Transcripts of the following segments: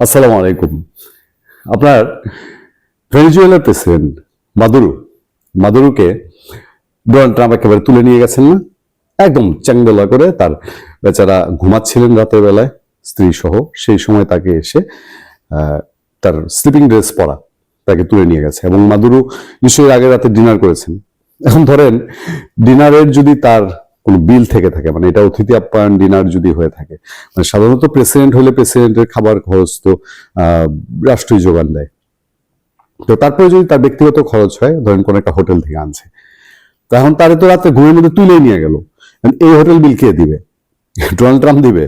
আসসালামু আলাইকুম। আপনার ভেনেজুয়েলার প্রেসিডেন্ট মাদুরোকে ডোনাল্ড ট্রাম্প একেবারে তুলে নিয়ে গেছেন না, একদম চ্যাংদোলা করে। তার বেচারা ঘুমাচ্ছিলেন রাতের বেলায় স্ত্রী সহ, সেই সময় তাকে এসে তার স্লিপিং ড্রেস পরা তাকে তুলে নিয়ে গেছে। এবং মাদুরো নিশ্চয়ই আগের রাতে ডিনার করেছেন। এখন ধরেন ডিনারের যদি তার কোনো বিল থেকে থাকে, মানে এটা অতিথি আপ্যায়ন ডিনার যদি হয়ে থাকে, মানে সাধারণত প্রেসিডেন্ট হলে প্রেসিডেন্টের খাবার খরচ তো রাষ্ট্রই যোগান দেয়। তো তারপরে যদি তার ব্যক্তিগত খরচ হয়, ধরেন কোন একটা হোটেল থেকে আনছে, তো এখন তারে তো রাত্রে ঘুমের মধ্যে তুলেই নিয়ে গেল। এই হোটেল বিল কে দিবে? ডোনাল্ড ট্রাম্প দিবে,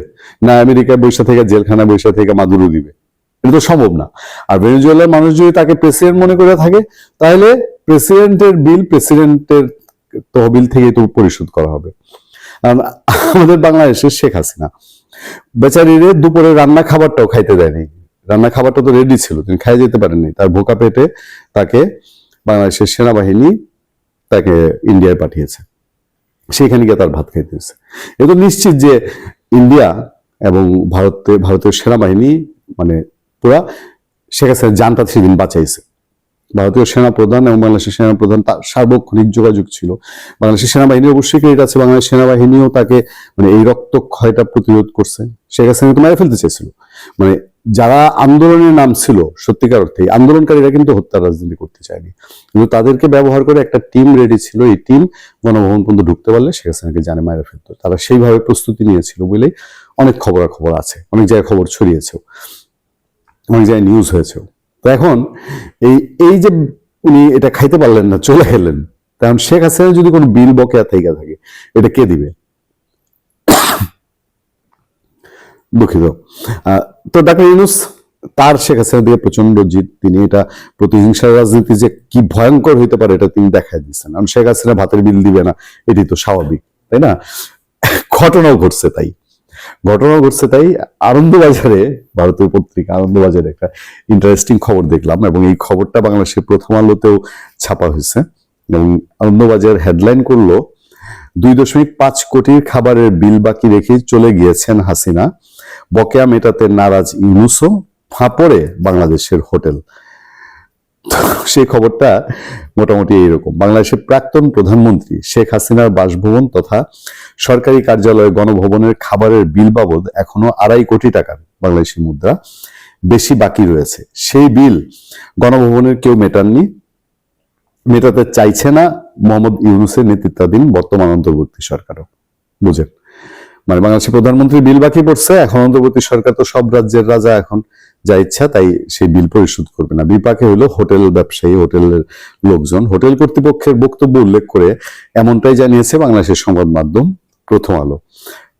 না আমেরিকায় বৈশা থেকে জেলখানা বৈশা থেকে মাদুরো দিবে? এটা তো সম্ভব না। আর ভেনেজুয়েলার মানুষ যদি তাকে প্রেসিডেন্ট মনে করে থাকে, তাহলে প্রেসিডেন্টের বিল প্রেসিডেন্টের তহবিল থেকে তো পরিশোধ করা হবে। আমাদের বাংলাদেশের শেখ হাসিনা বেচারিরে দুপুরে রান্না খাবারটাও খাইতে দেয়নি। রান্না খাবারটা তো রেডি ছিল, তিনি খাই যেতে পারেননি। তার ভোকা পেটে তাকে বাংলাদেশের সেনাবাহিনী তাকে ইন্ডিয়ায় পাঠিয়েছে, সেখানে গিয়ে তার ভাত খাইতে হয়েছে। এ তো নিশ্চিত যে ইন্ডিয়া এবং ভারতের সেনাবাহিনী মানে পুরা শেখ হাসিনার জানটা সেদিন বাঁচাইছে। ভারতীয় সেনাপ্রধান এবং বাংলাদেশের সেনাপ্রধান তার সার্বক্ষণিক যোগাযোগ ছিল। বাংলাদেশের সেনাবাহিনীর অবশ্যই ক্রেডিট আছে, বাংলাদেশ সেনাবাহিনীও তাকে মানে এই রক্তক্ষয়টা প্রতিরোধ করছে। শেখ হাসিনা তো মেরে ফেলতে চেয়েছিল। মানে যারা আন্দোলনের নাম ছিল সত্যিকার অর্থে, আন্দোলনকারীরা কিন্তু হত্যার রাজনীতি করতে চায়নি, কিন্তু তাদেরকে ব্যবহার করে একটা টিম রেডি ছিল। এই টিম গণভবন পর্যন্ত ঢুকতে পারলে শেখ হাসিনাকে জানে মেরে ফেলতো। তারা সেইভাবে প্রস্তুতি নিয়েছিল বলেই অনেক খবরাখবর আছে, অনেক জায়গায় খবর ছড়িয়েছেও, অনেক জায়গায় নিউজ হয়েছেও। তো এখন এই এই যে উনি এটা খাইতে পারলেন না, চলে গেলেন, তখন শেখ হাসিনা যদি কোনো বিল বকেয়া থেকে থাকে, এটা কে দিবে? দুঃখিত। তো ডাক্তার ইউনূস তার শেখ হাসিনা দিয়ে প্রচন্ড জিত। তিনি এটা প্রতিহিংসার রাজনীতি যে কি ভয়ঙ্কর হইতে পারে এটা তিনি দেখাই দিচ্ছেন। কারণ শেখ হাসিনা ভাতের বিল দিবে না, এটি তো স্বাভাবিক, তাই না? ঘটনাও ঘটছে তাই আনন্দবাজারে, ভারতীয় পত্রিকা আনন্দবাজারে একটা ইন্টারেস্টিং খবর দেখলাম, এবং এই খবরটা বাংলাদেশের প্রথম আলোতেও ছাপা হয়েছে। এবং আনন্দবাজার হেডলাইন করলো, 2.5 কোটির খাবারের বিল বাকি রেখে চলে গিয়েছেন হাসিনা, বকেয়া মেটাতে নারাজ ইউনূসও, ফাঁপড়ে বাংলাদেশের হোটেল। সেই খবরটা মোটামুটি এইরকম। বাংলাদেশের প্রাক্তন প্রধানমন্ত্রী শেখ হাসিনার বাসভবন তথা সরকারি কার্যালয় গণভবনের খাবারের বিল বাবদ এখনো 2.5 কোটি টাকার বাংলাদেশি মুদ্রা বেশি বাকি রয়েছে। সেই বিল গণভবনের কেউ মেটাতে চাইছে না মোহাম্মদ ইউনূসের নেতৃত্বাধীন বর্তমান অন্তর্বর্তী সরকারও। বুঝেন, মানে বাংলাদেশের প্রধানমন্ত্রী বিল বাকি পড়ছে, এখন অন্তর্বর্তী সরকার তো সব রাজ্যের রাজা, এখন যা ইচ্ছা তাই সেই বিল পরিশোধ করবে না। বিপাকে হলো হোটেল ব্যবসায়ী, হোটেলের লোকজন। হোটেল কর্তৃপক্ষের বক্তব্য উল্লেখ করে এমনটাই জানিয়েছে বাংলাদেশের সংবাদ মাধ্যম প্রথম আলো।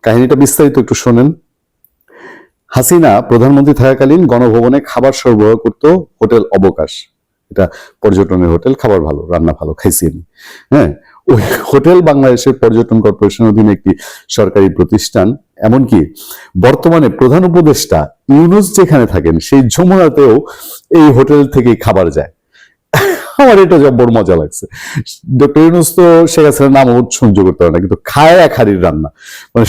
কাহিনীটা বিস্তারিত একটু শোনেন। হাসিনা প্রধানমন্ত্রী থাকাকালীন গণভবনে খাবার সরবরাহ করত হোটেল অবকাশ। এটা পর্যটনের হোটেল, খাবার ভালো, রান্না ভালো, খাইছি আমি। হ্যাঁ, ওই হোটেল বাংলাদেশের পর্যটন কর্পোরেশনের অধীনে একটি সরকারি প্রতিষ্ঠান। এমনকি বর্তমানে প্রধান উপদেষ্টা ইউনূস যেখানে থাকেন সেই যমুনাতেও এই হোটেল থেকেই খাবার যায়। আমার এটা জব্বর মজা লাগছে। ডক্টর ইউনূস তো শেখ হাসিনার নাম সহ্য করতে পারে না, কিন্তু খায় এক হাড়ির রান্না। মানে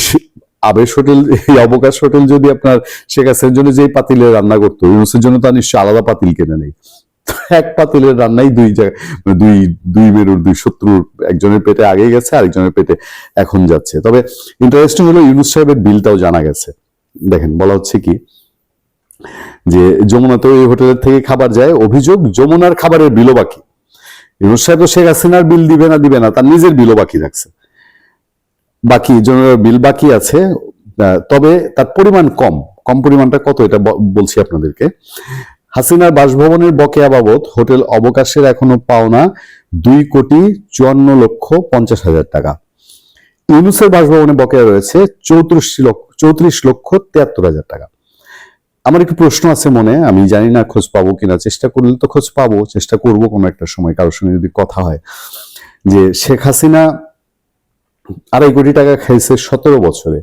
আবেশ হোটেল, এই অবকাশ হোটেল যদি আপনার শেখ হাসিনার জন্য যেই পাতিলে রান্না করতো, ইউনূসের জন্য তার নিশ্চয়ই আলাদা পাতিল কেনে নেই। এক পাতিলের রান্নাই দুই জায়গায়, দুই মেরুর দুই শত্রুর, একজনের পেটে আগে গেছে, আরেকজনের পেটে এখন যাচ্ছে। তবে ইন্টারেস্টিং হলো ইউনূস সাহেবের বিলটাও জানা গেছে। দেখেন, বলা হচ্ছে কি যে যমুনাতেও এই হোটেলের থেকে খাবার যায়, অভিযোগ যমুনার খাবারের বিলও বাকি। ইউনূস সাহেব শেখ হাসিনার বিল দিবে না, তার নিজের বিলও বাকি রাখছে। যমুনার বিল বাকি আছে, তবে তার পরিমাণ কম পরিমাণটা কত এটা বলছি আপনাদেরকে। হাসিনার বাসভবনের বকেয়া বাবদ হোটেল অবকাশের এখনো পাওনা 2,54,50,000 টাকা। ইউনূসের বাসভবনে বকেয়া রয়েছে 34,73,73,000 টাকা। আমার একটু প্রশ্ন আছে মনে, আমি জানি না খোঁজ পাবো কিনা, চেষ্টা করলে তো খোঁজ পাবো, চেষ্টা করবো কোনো একটা সময় কারোর সঙ্গে যদি কথা হয়, যে শেখ হাসিনা 2.5 কোটি টাকা খাইছে 17 বছরে,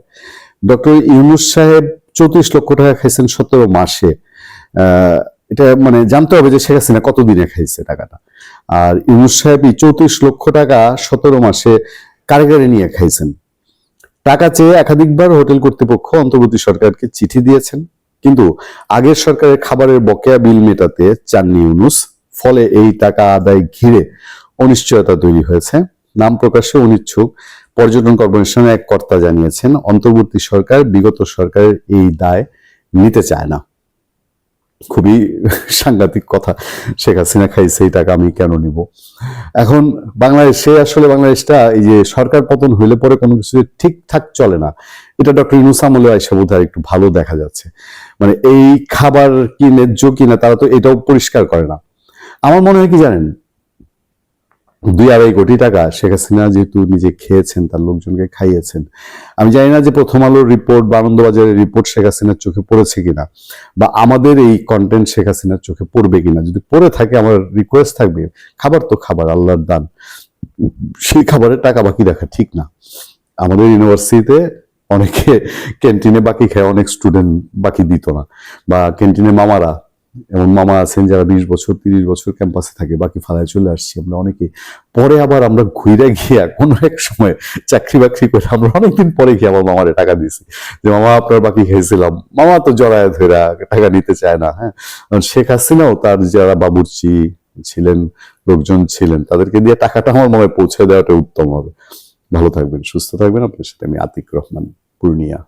ডক্টর ইউনূস সাহেব 34 লক্ষ টাকা খাইছেন 17 মাসে। এটা মানে জানতে হবে যে শেখ হাসিনা কতদিনে খাইছে টাকাটা। আর ইউনূস সাহেব 34 লক্ষ টাকা 17 মাসে কারাগারে নিয়ে খাইছেন। টাকা চেয়ে একাধিকবার হোটেল কর্তৃপক্ষ অন্তর্বর্তী সরকারকে চিঠি দিয়েছেন, কিন্তু আগের সরকারের খাবারের বকেয়া বিল মেটাতে চাননি ইউনূস, ফলে এই টাকা আদায় ঘিরে অনিশ্চয়তা তৈরি হয়েছে। নাম প্রকাশে অনিচ্ছুক পর্যটন কর্পোরেশনের এক কর্তা জানিয়েছেন, অন্তর্বর্তী সরকার বিগত সরকারের এই দায় নিতে চায় না। খুবই সাংঘাতিক কথা। শেখ হাসিনা খাইছে এই টাকা, আমি কেন নিব? এখন বাংলাদেশে আসলে বাংলাদেশটা এই যে সরকার পতন হইলে পরে কোনো কিছু ঠিকঠাক চলে না, এটা ডক্টর ইউনূস আমলে আইসা বোধহয় একটু ভালো দেখা যাচ্ছে। মানে এই খাবার কি ন্যায্য কিনা তারা তো এটাও পরিষ্কার করে না। আমার মনে হয় কি জানেন, 2-2.5 কোটি টাকা শেখ হাসিনা যেহেতু নিজে খেয়েছেন, তার লোকজনকে খাইয়েছেন। আমি জানি না যে প্রথম আলোর রিপোর্ট বা আনন্দবাজারের রিপোর্ট শেখ হাসিনার চোখে পড়েছে কিনা, বা আমাদের এই কন্টেন্ট শেখ হাসিনার চোখে পড়বে কিনা। যদি পড়ে থাকে, আমার রিকোয়েস্ট থাকবে, খাবার তো খাবার, আল্লাহর দান, সেই খাবারের টাকা বাকি রাখা ঠিক না। আমাদের ইউনিভার্সিটিতে অনেকে ক্যান্টিনে বাকি খায়, অনেক স্টুডেন্ট বাকি দিত না, বা ক্যান্টিনে মামারা, এমন মামা আছেন যারা 20 বছর 30 বছর ক্যাম্পাসে থাকে, বাকি ফালায় চলে আসছি আমরা অনেকে। পরে আবার আমরা ঘুরে গিয়া কোনো এক সময় চাকরি বাকরি করে আমরা অনেকদিন পরে গিয়ে আমার মামারে টাকা দিয়েছি, যে মামা আপনার বাকি খেয়েছিলাম। মামা তো জড়ায় ধরা টাকা নিতে চায় না। হ্যাঁ, শেখ হাসিনাও তার যারা বাবুর্চি ছিলেন, লোকজন ছিলেন, তাদেরকে দিয়ে টাকাটা আমার মনে হয় পৌঁছে দেওয়াটা উত্তম হবে। ভালো থাকবেন, সুস্থ থাকবেন। আপনার সাথে আমি আতিক রহমান, পূর্ণিয়া।